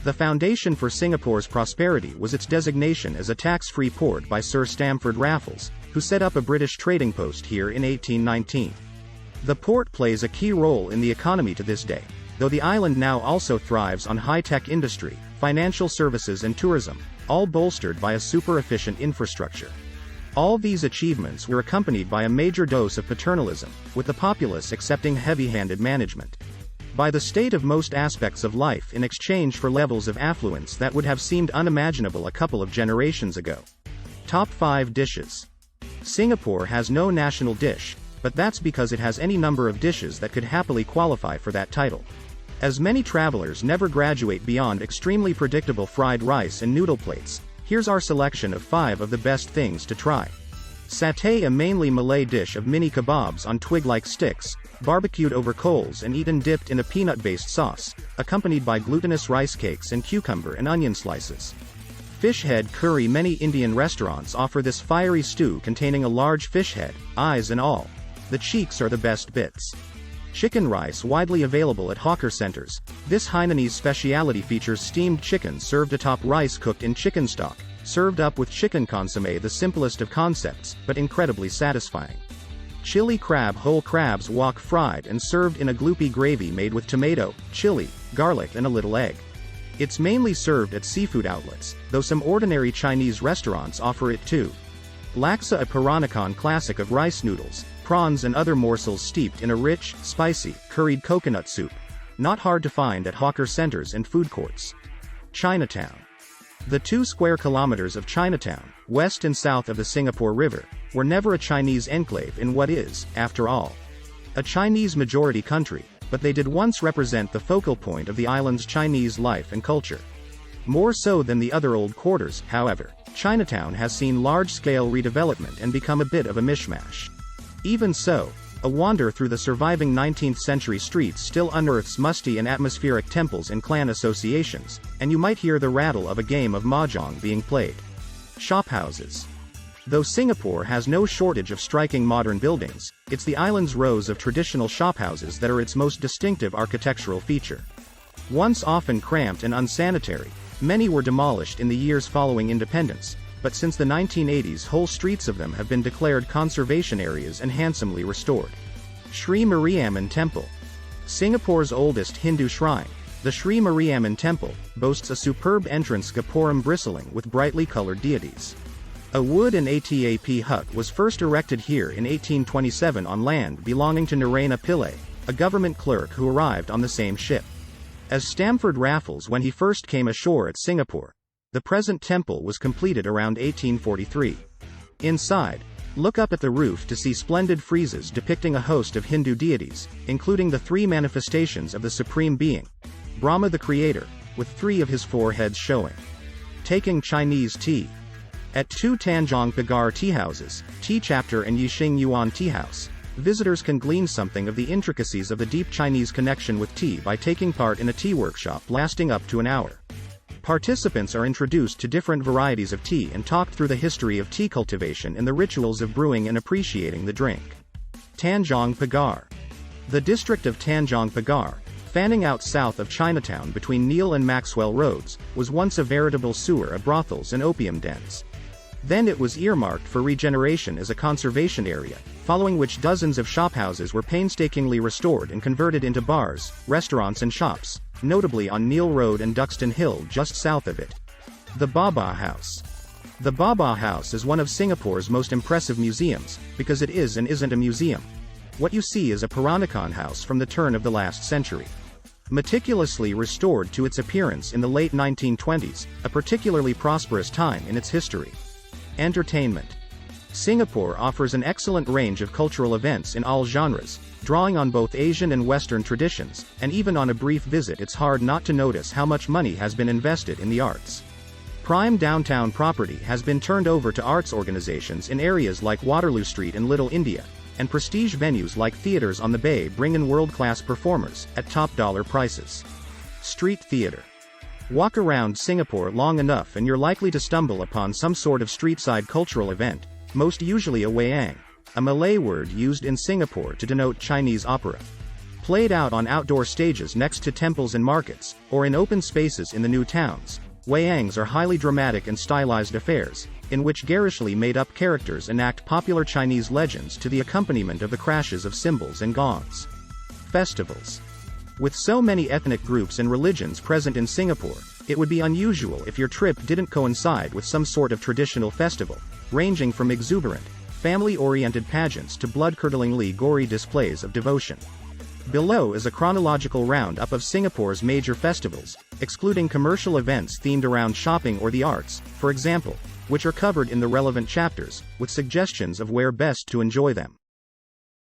The foundation for Singapore's prosperity was its designation as a tax-free port by Sir Stamford Raffles, who set up a British trading post here in 1819. The port plays a key role in the economy to this day, though the island now also thrives on high-tech industry, financial services and tourism, all bolstered by a super-efficient infrastructure. All these achievements were accompanied by a major dose of paternalism, with the populace accepting heavy-handed management by the state of most aspects of life in exchange for levels of affluence that would have seemed unimaginable a couple of generations ago. Top 5 dishes. Singapore has no national dish, but that's because it has any number of dishes that could happily qualify for that title. As many travelers never graduate beyond extremely predictable fried rice and noodle plates, here's our selection of 5 of the best things to try. Satay, a mainly Malay dish of mini kebabs on twig-like sticks, barbecued over coals and eaten dipped in a peanut-based sauce, accompanied by glutinous rice cakes and cucumber and onion slices. Fish head curry. Many Indian restaurants offer this fiery stew containing a large fish head, eyes and all. The cheeks are the best bits. Chicken rice, widely available at hawker centers. This Hainanese speciality features steamed chicken served atop rice cooked in chicken stock, served up with chicken consommé, the simplest of concepts, but incredibly satisfying. Chili crab. Whole crabs wok fried and served in a gloopy gravy made with tomato, chili, garlic and a little egg. It's mainly served at seafood outlets, though some ordinary Chinese restaurants offer it too. Laksa, a Peranakan classic of rice noodles, prawns and other morsels steeped in a rich, spicy, curried coconut soup. Not hard to find at hawker centers and food courts. Chinatown. The 2 square kilometers of Chinatown, west and south of the Singapore River, were never a Chinese enclave in what is, after all, a Chinese-majority country, but they did once represent the focal point of the island's Chinese life and culture. More so than the other old quarters, however, Chinatown has seen large-scale redevelopment and become a bit of a mishmash. Even so, a wander through the surviving 19th-century streets still unearths musty and atmospheric temples and clan associations, and you might hear the rattle of a game of mahjong being played. Shophouses. Though Singapore has no shortage of striking modern buildings, it's the island's rows of traditional shophouses that are its most distinctive architectural feature. Once often cramped and unsanitary, many were demolished in the years following independence, but since the 1980s whole streets of them have been declared conservation areas and handsomely restored. Sri Mariamman Temple. Singapore's oldest Hindu shrine, the Sri Mariamman Temple, boasts a superb entrance gopuram bristling with brightly colored deities. A wood and atap hut was first erected here in 1827 on land belonging to Naraina Pillai, a government clerk who arrived on the same ship as Stamford Raffles when he first came ashore at Singapore. The present temple was completed around 1843. Inside, look up at the roof to see splendid friezes depicting a host of Hindu deities, including the 3 manifestations of the Supreme Being, Brahma the Creator, with 3 of his 4 heads showing. Taking Chinese tea. At 2 Tanjong Pagar tea houses, Tea Chapter and Yixing Yuan Tea House, visitors can glean something of the intricacies of the deep Chinese connection with tea by taking part in a tea workshop lasting up to an hour. Participants are introduced to different varieties of tea and talked through the history of tea cultivation and the rituals of brewing and appreciating the drink. Tanjong Pagar. The district of Tanjong Pagar, fanning out south of Chinatown between Neil and Maxwell Roads, was once a veritable sewer of brothels and opium dens. Then it was earmarked for regeneration as a conservation area, following which dozens of shophouses were painstakingly restored and converted into bars, restaurants and shops, notably on Neil Road and Duxton Hill just south of it. The Baba House. The Baba House is one of Singapore's most impressive museums, because it is and isn't a museum. What you see is a Peranakan house from the turn of the last century. Meticulously restored to its appearance in the late 1920s, a particularly prosperous time in its history. Entertainment. Singapore offers an excellent range of cultural events in all genres, drawing on both Asian and Western traditions, and even on a brief visit it's hard not to notice how much money has been invested in the arts. Prime downtown property has been turned over to arts organizations in areas like Waterloo Street and Little India, and prestige venues like theaters on the Bay bring in world-class performers, at top-dollar prices. Street theater. Walk around Singapore long enough and you're likely to stumble upon some sort of street-side cultural event, most usually a wayang, a Malay word used in Singapore to denote Chinese opera. Played out on outdoor stages next to temples and markets, or in open spaces in the new towns, wayangs are highly dramatic and stylized affairs, in which garishly made-up characters enact popular Chinese legends to the accompaniment of the crashes of cymbals and gongs. Festivals. With so many ethnic groups and religions present in Singapore, it would be unusual if your trip didn't coincide with some sort of traditional festival, ranging from exuberant, family-oriented pageants to blood-curdlingly gory displays of devotion. Below is a chronological roundup of Singapore's major festivals, excluding commercial events themed around shopping or the arts, for example, which are covered in the relevant chapters, with suggestions of where best to enjoy them.